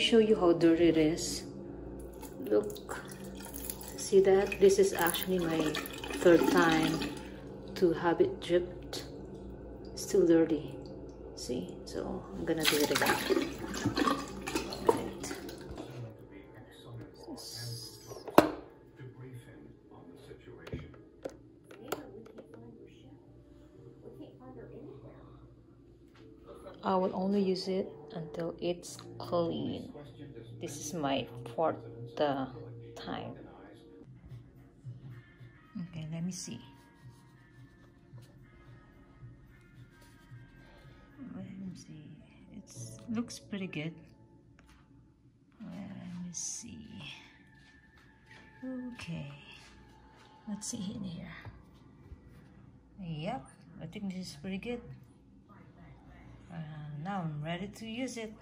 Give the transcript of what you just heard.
show you how dirty it is. Look, see that? This is actually my third time to have it dripped. Still dirty. See? So I'm gonna do it again. I will only use it until it's clean. This is my fourth time. Okay, let me see. Let me see. It looks pretty good. Let me see. Okay, let's see in here. Yep, I think this is pretty good. Now I'm ready to use it.